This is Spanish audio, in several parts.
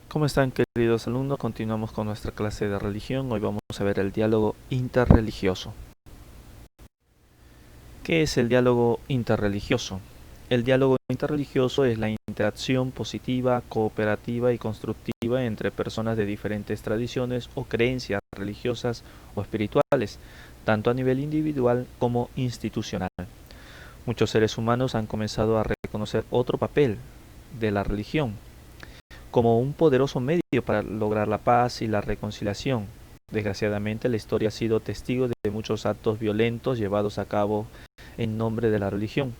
¿Cómo están, queridos alumnos? Continuamos con nuestra clase de religión. Hoy vamos a ver el diálogo interreligioso. ¿Qué es el diálogo interreligioso? El diálogo interreligioso es la interacción positiva, cooperativa y constructiva entre personas de diferentes tradiciones o creencias religiosas o espirituales, tanto a nivel individual como institucional. Muchos seres humanos han comenzado a reconocer otro papel de la religión como un poderoso medio para lograr la paz y la reconciliación. Desgraciadamente, la historia ha sido testigo de muchos actos violentos llevados a cabo en nombre de la religión.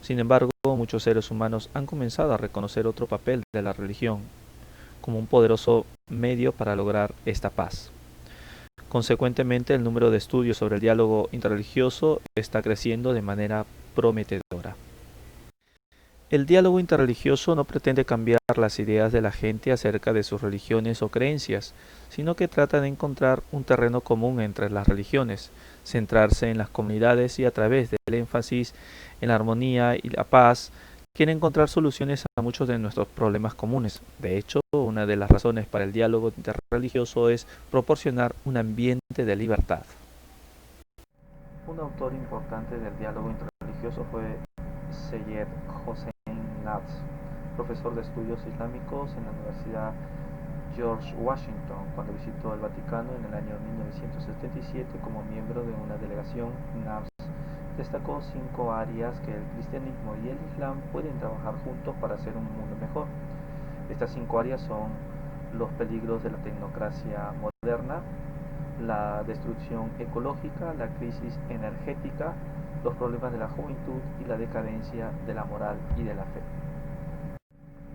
Sin embargo, muchos seres humanos han comenzado a reconocer otro papel de la religión como un poderoso medio para lograr esta paz. Consecuentemente, el número de estudios sobre el diálogo interreligioso está creciendo de manera prometedora. El diálogo interreligioso no pretende cambiar las ideas de la gente acerca de sus religiones o creencias, sino que trata de encontrar un terreno común entre las religiones, centrarse en las comunidades y a través del énfasis en la armonía y la paz, quiere encontrar soluciones a muchos de nuestros problemas comunes. De hecho, una de las razones para el diálogo interreligioso es proporcionar un ambiente de libertad. Un autor importante del diálogo interreligioso fue Seyyed Hossein Nabs, profesor de estudios islámicos en la Universidad George Washington. Cuando visitó el Vaticano en el año 1977 como miembro de una delegación, Nabs destacó 5 áreas que el cristianismo y el islam pueden trabajar juntos para hacer un mundo mejor. Estas 5 áreas son los peligros de la tecnocracia moderna, la destrucción ecológica, la crisis energética, los problemas de la juventud y la decadencia de la moral y de la fe.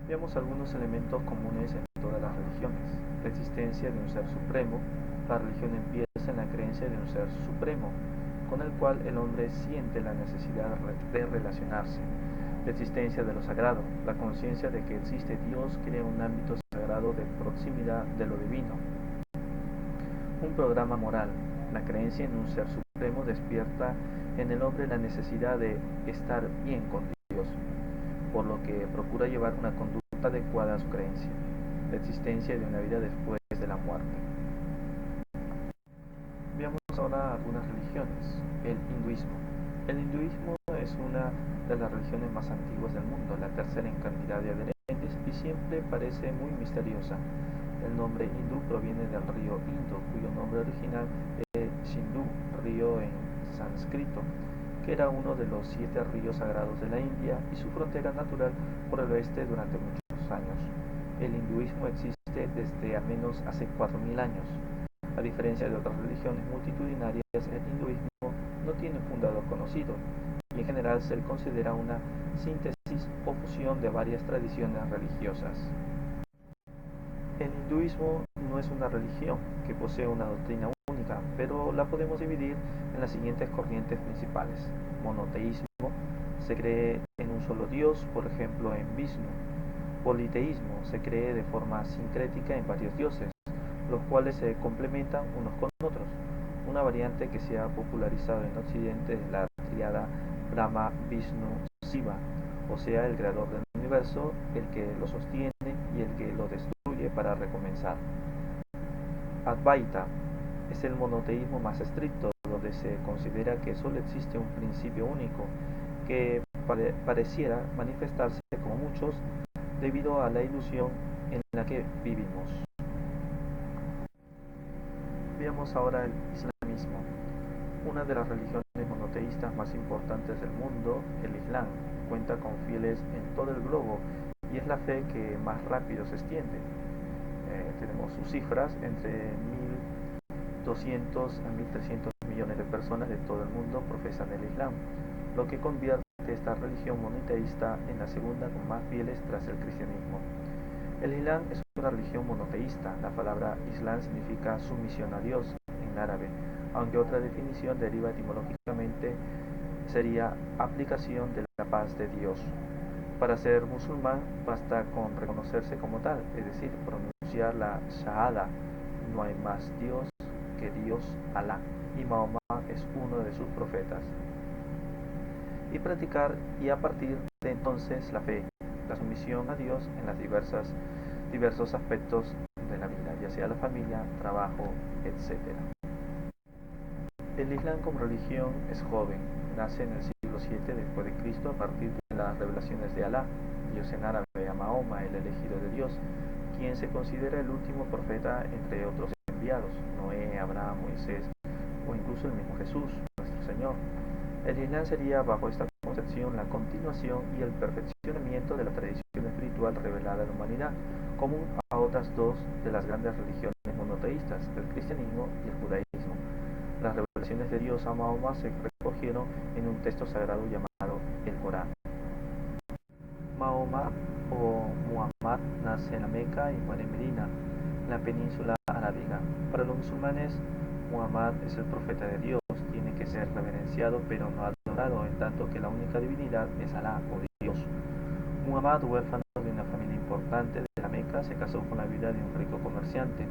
Veamos algunos elementos comunes en todas las religiones. La existencia de un ser supremo. La religión empieza en la creencia de un ser supremo, con el cual el hombre siente la necesidad de relacionarse. La existencia de lo sagrado. La conciencia de que existe Dios crea un ámbito sagrado de proximidad de lo divino. Un programa moral. La creencia en un ser supremo despierta en el hombre la necesidad de estar bien con Dios, por lo que procura llevar una conducta adecuada a su creencia. La existencia de una vida después de la muerte. Veamos ahora algunas religiones. El hinduismo. El hinduismo es una de las religiones más antiguas del mundo, la tercera en cantidad de adherentes y siempre parece muy misteriosa. El nombre hindú proviene del río Indo, cuyo nombre original es Sindhu, río en sánscrito, que era uno de los 7 ríos sagrados de la India y su frontera natural por el oeste durante muchos años. El hinduismo existe desde al menos hace 4000 años. A diferencia de otras religiones multitudinarias, el hinduismo no tiene un fundador conocido y en general se le considera una síntesis o fusión de varias tradiciones religiosas. El hinduismo no es una religión que posee una doctrina única, pero la podemos dividir en las siguientes corrientes principales. Monoteísmo, se cree en un solo Dios, por ejemplo en Vishnu. Politeísmo, se cree de forma sincrética en varios dioses, los cuales se complementan unos con otros. Una variante que se ha popularizado en Occidente es la tríada Brahma, Vishnu, Shiva, o sea, el creador del universo, el que lo sostiene y el que lo destruye para recomenzar. Advaita es el monoteísmo más estricto, donde se considera que solo existe un principio único, que pareciera manifestarse como muchos debido a la ilusión en la que vivimos. Veamos ahora el islamismo. Una de las religiones monoteístas más importantes del mundo, el Islam, cuenta con fieles en todo el globo y es la fe que más rápido se extiende. Tenemos sus cifras entre 1.200 a 1.300 millones de personas de todo el mundo profesan el Islam, lo que convierte esta religión monoteísta en la segunda con más fieles tras el cristianismo. El Islam es una religión monoteísta. La palabra Islam significa sumisión a Dios en árabe, aunque otra definición deriva etimológicamente sería aplicación de la paz de Dios. Para ser musulmán basta con reconocerse como tal, es decir, pronunciar la Shahada, no hay más Dios que Dios, Alá, y Mahoma es uno de sus profetas. Y practicar y a partir de entonces la fe, la sumisión a Dios en las diversas diversos aspectos de la vida, ya sea la familia, trabajo, etc. El Islam como religión es joven, nace en el siglo VII después de Cristo a partir de las revelaciones de Alá, Dios en árabe, a Mahoma, el elegido de Dios, quien se considera el último profeta entre otros enviados, Noé, Abraham, Moisés o incluso el mismo Jesús, nuestro Señor. El Islam sería, bajo esta concepción, la continuación y el perfeccionamiento de la tradición espiritual revelada a la humanidad, común a otras dos de las grandes religiones monoteístas, el cristianismo y el judaísmo. Las revelaciones de Dios a Mahoma se recogieron en un texto sagrado llamado el Corán. Mahoma o Muhammad nace en la Meca y muere en Medina, en la península arábiga. Para los musulmanes, Muhammad es el profeta de Dios, tiene que ser reverenciado pero no adorado, en tanto que la única divinidad es Alá o Dios. Muhammad, huérfano de una familia importante de la Meca, se casó con la viuda de un rico comerciante,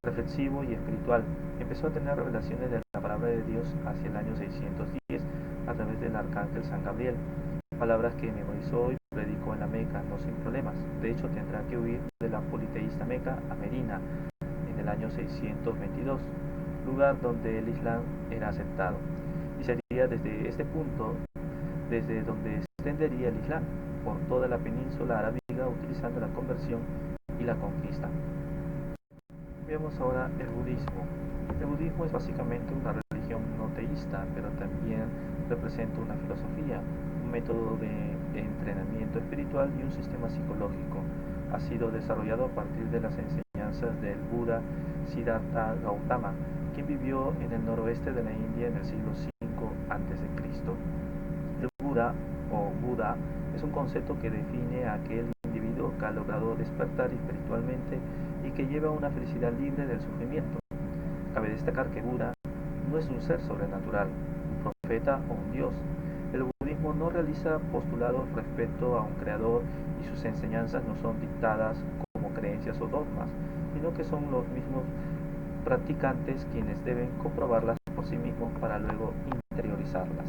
reflexivo y espiritual. Empezó a tener revelaciones de la palabra de Dios hacia el año 610 a través del arcángel San Gabriel, palabras que memorizó y predicó en la Meca, no sin problemas. De hecho, tendrá que huir de la politeísta Meca a Medina en el año 622, lugar donde el Islam era aceptado, y sería desde este punto desde donde se extendería el Islam por toda la península arábiga, utilizando la conversión y la conquista. Veamos ahora el budismo. El budismo es básicamente una religión no teísta, pero también representa una filosofía, un método de entrenamiento espiritual y un sistema psicológico. Ha sido desarrollado a partir de las enseñanzas del Buda Siddhartha Gautama, quien vivió en el noroeste de la India en el siglo V a.C. El Buda o Buda es un concepto que define a aquel individuo que ha logrado despertar espiritualmente y que lleva una felicidad libre del sufrimiento. Cabe destacar que Buda no es un ser sobrenatural, un profeta o un dios. El budismo no realiza postulados respecto a un creador y sus enseñanzas no son dictadas como creencias o dogmas, sino que son los mismos practicantes quienes deben comprobarlas por sí mismos para luego interiorizarlas.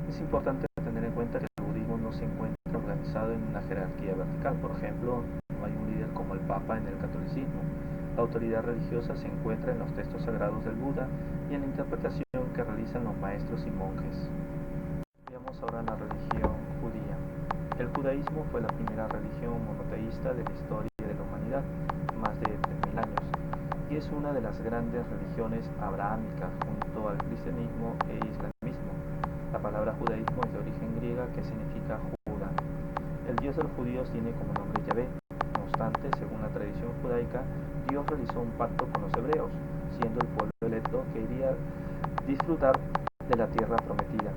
Es importante tener en cuenta que el budismo no se encuentra organizado en una jerarquía vertical. Por ejemplo, no hay un líder como el Papa en el catolicismo. La autoridad religiosa se encuentra en los textos sagrados del Buda y en la interpretación que realizan los maestros y monjes. Veamos ahora la religión judía. El judaísmo fue la primera religión monoteísta de la historia de la humanidad, más de 3000 años, y es una de las grandes religiones abrahámicas junto al cristianismo e islamismo. La palabra judaísmo es de origen griega que significa Judá. El Dios de los judíos tiene como nombre Yahvé. No obstante, según la tradición judaica, Dios realizó un pacto con los hebreos, siendo el pueblo electo que iría a disfrutar de la tierra prometida.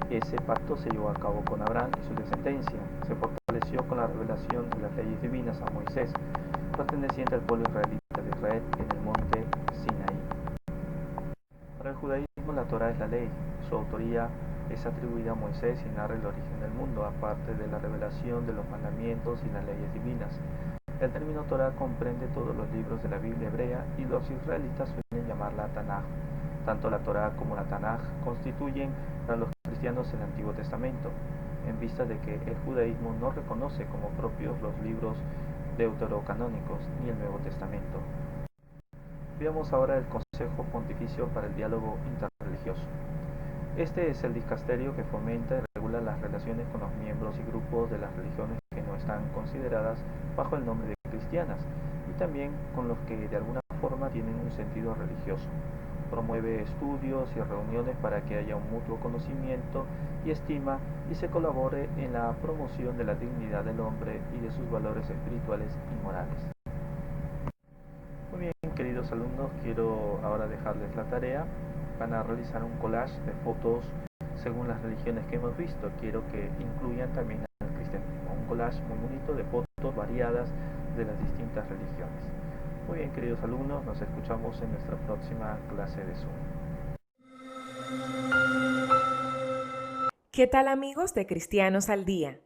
Ese pacto se llevó a cabo con Abraham y su descendencia. Se fortaleció con la revelación de las leyes divinas a Moisés, perteneciente al pueblo israelita de Israel en el monte Sinaí. Para el judaísmo, la Torá es la ley. Su autoría es atribuida a Moisés y narra el origen del mundo, aparte de la revelación de los mandamientos y las leyes divinas. El término Torá comprende todos los libros de la Biblia hebrea y los israelitas suelen llamarla Tanaj. Tanto la Torá como la Tanaj constituyen para los cristianos el Antiguo Testamento, en vista de que el judaísmo no reconoce como propios los libros deuterocanónicos ni el Nuevo Testamento. Veamos ahora el Consejo Pontificio para el Diálogo Interreligioso. Este es el dicasterio que fomenta y regula las relaciones con los miembros y grupos de las religiones que no están consideradas bajo el nombre de cristianas, y también con los que de alguna forma tienen un sentido religioso. Promueve estudios y reuniones para que haya un mutuo conocimiento y estima y se colabore en la promoción de la dignidad del hombre y de sus valores espirituales y morales. Muy bien, queridos alumnos, quiero ahora dejarles la tarea. Van a realizar un collage de fotos según las religiones que hemos visto. Quiero que incluyan también al cristianismo. Un collage muy bonito de fotos variadas de las distintas religiones. Muy bien, queridos alumnos, nos escuchamos en nuestra próxima clase de Zoom. ¿Qué tal, amigos de Cristianos al Día?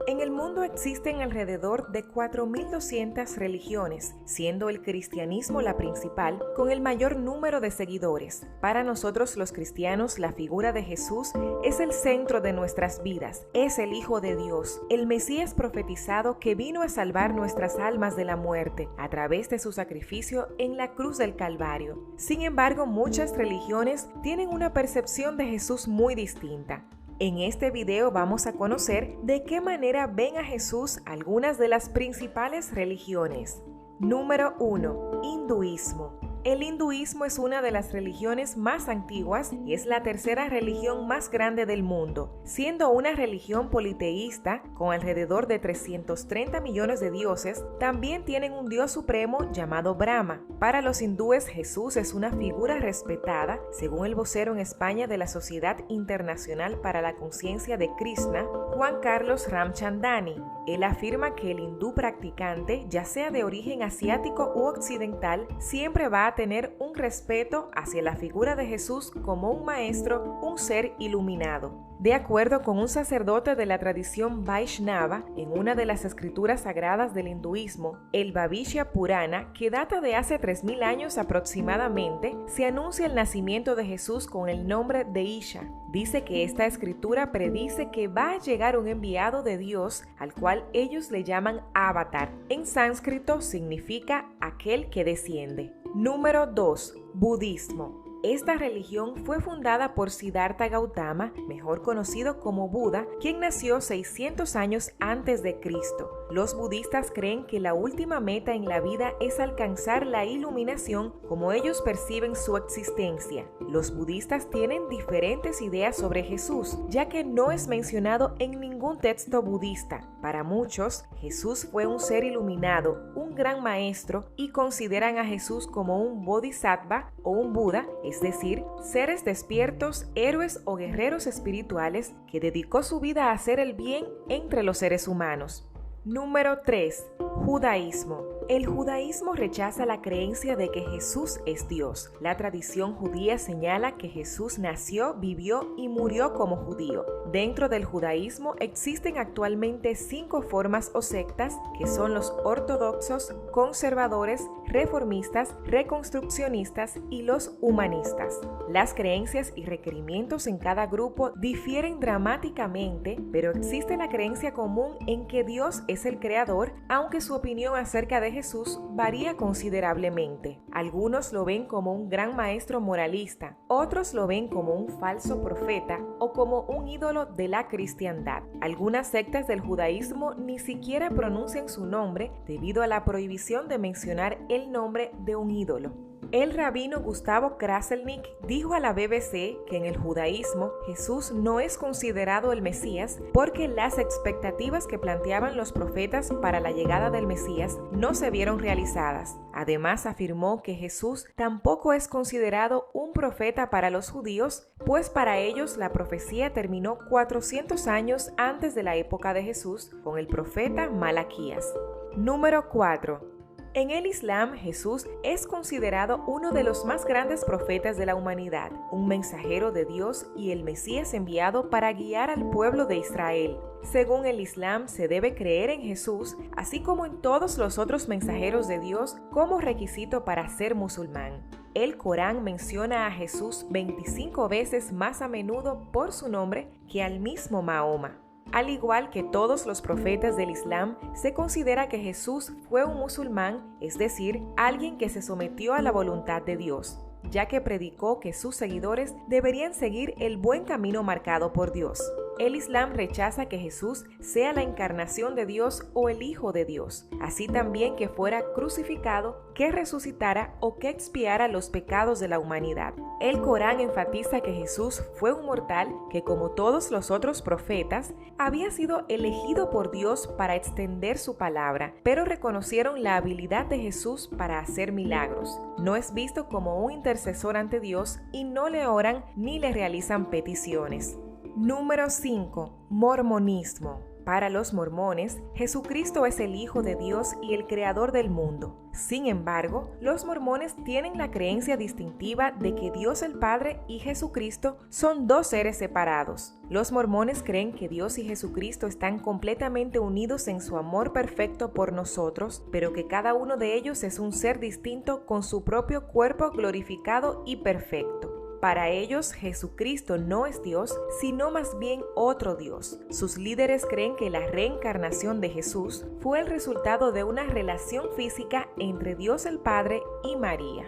En el mundo existen alrededor de 4.200 religiones, siendo el cristianismo la principal, con el mayor número de seguidores. Para nosotros los cristianos, la figura de Jesús es el centro de nuestras vidas, es el Hijo de Dios, el Mesías profetizado que vino a salvar nuestras almas de la muerte a través de su sacrificio en la cruz del Calvario. Sin embargo, muchas religiones tienen una percepción de Jesús muy distinta. En este video vamos a conocer de qué manera ven a Jesús algunas de las principales religiones. Número 1. Hinduismo. El hinduismo es una de las religiones más antiguas y es la tercera religión más grande del mundo, siendo una religión politeísta con alrededor de 330 millones de dioses. También tienen un dios supremo llamado Brahma. Para los hindúes, Jesús es una figura respetada, según el vocero en España de la Sociedad Internacional para la Conciencia de Krishna, Juan Carlos Ramchandani. Él afirma que el hindú practicante, ya sea de origen asiático u occidental, siempre va a tener un respeto hacia la figura de Jesús como un maestro, un ser iluminado. De acuerdo con un sacerdote de la tradición Vaishnava, en una de las escrituras sagradas del hinduismo, el Bhavishya Purana, que data de hace 3000 años aproximadamente, se anuncia el nacimiento de Jesús con el nombre de Isha. Dice que esta escritura predice que va a llegar un enviado de Dios, al cual ellos le llaman Avatar. En sánscrito significa aquel que desciende. Número 2. Budismo. Esta religión fue fundada por Siddhartha Gautama, mejor conocido como Buda, quien nació 600 años antes de Cristo. Los budistas creen que la última meta en la vida es alcanzar la iluminación como ellos perciben su existencia. Los budistas tienen diferentes ideas sobre Jesús, ya que no es mencionado en ningún texto budista. Para muchos, Jesús fue un ser iluminado, un gran maestro, y consideran a Jesús como un bodhisattva o un Buda, es decir, seres despiertos, héroes o guerreros espirituales que dedicó su vida a hacer el bien entre los seres humanos. Número 3. Judaísmo. El judaísmo rechaza la creencia de que Jesús es Dios. La tradición judía señala que Jesús nació, vivió y murió como judío. Dentro del judaísmo existen actualmente 5 formas o sectas que son los ortodoxos, conservadores, reformistas, reconstruccionistas y los humanistas. Las creencias y requerimientos en cada grupo difieren dramáticamente, pero existe la creencia común en que Dios es el creador, aunque su opinión acerca de Jesús varía considerablemente. Algunos lo ven como un gran maestro moralista, otros lo ven como un falso profeta o como un ídolo de la cristiandad. Algunas sectas del judaísmo ni siquiera pronuncian su nombre debido a la prohibición de mencionar el nombre de un ídolo. El rabino Gustavo Kraselnik dijo a la BBC que en el judaísmo Jesús no es considerado el Mesías porque las expectativas que planteaban los profetas para la llegada del Mesías no se vieron realizadas. Además, afirmó que Jesús tampoco es considerado un profeta para los judíos, pues para ellos la profecía terminó 400 años antes de la época de Jesús con el profeta Malaquías. Número 4. En el Islam, Jesús es considerado uno de los más grandes profetas de la humanidad, un mensajero de Dios y el Mesías enviado para guiar al pueblo de Israel. Según el Islam, se debe creer en Jesús, así como en todos los otros mensajeros de Dios, como requisito para ser musulmán. El Corán menciona a Jesús 25 veces más a menudo por su nombre que al mismo Mahoma. Al igual que todos los profetas del Islam, se considera que Jesús fue un musulmán, es decir, alguien que se sometió a la voluntad de Dios, ya que predicó que sus seguidores deberían seguir el buen camino marcado por Dios. El Islam rechaza que Jesús sea la encarnación de Dios o el Hijo de Dios, así también que fuera crucificado, que resucitara o que expiara los pecados de la humanidad. El Corán enfatiza que Jesús fue un mortal que, como todos los otros profetas, había sido elegido por Dios para extender su palabra, pero reconocieron la habilidad de Jesús para hacer milagros. No es visto como un intercesor ante Dios y no le oran ni le realizan peticiones. Número 5. Mormonismo. Para los mormones, Jesucristo es el Hijo de Dios y el Creador del mundo. Sin embargo, los mormones tienen la creencia distintiva de que Dios el Padre y Jesucristo son dos seres separados. Los mormones creen que Dios y Jesucristo están completamente unidos en su amor perfecto por nosotros, pero que cada uno de ellos es un ser distinto con su propio cuerpo glorificado y perfecto. Para ellos, Jesucristo no es Dios, sino más bien otro Dios. Sus líderes creen que la reencarnación de Jesús fue el resultado de una relación física entre Dios el Padre y María.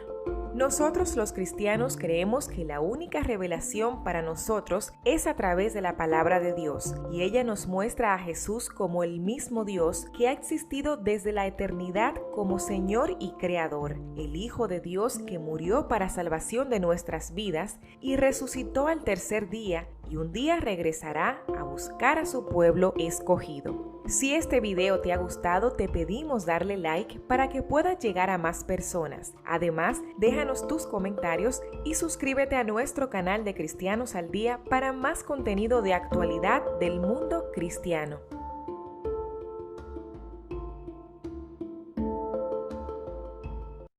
Nosotros los cristianos creemos que la única revelación para nosotros es a través de la palabra de Dios, y ella nos muestra a Jesús como el mismo Dios que ha existido desde la eternidad como Señor y Creador, el Hijo de Dios que murió para salvación de nuestras vidas y resucitó al tercer día, y un día regresará a buscar a su pueblo escogido. Si este video te ha gustado, te pedimos darle like para que pueda llegar a más personas. Además, déjanos tus comentarios y suscríbete a nuestro canal de Cristianos al Día para más contenido de actualidad del mundo cristiano.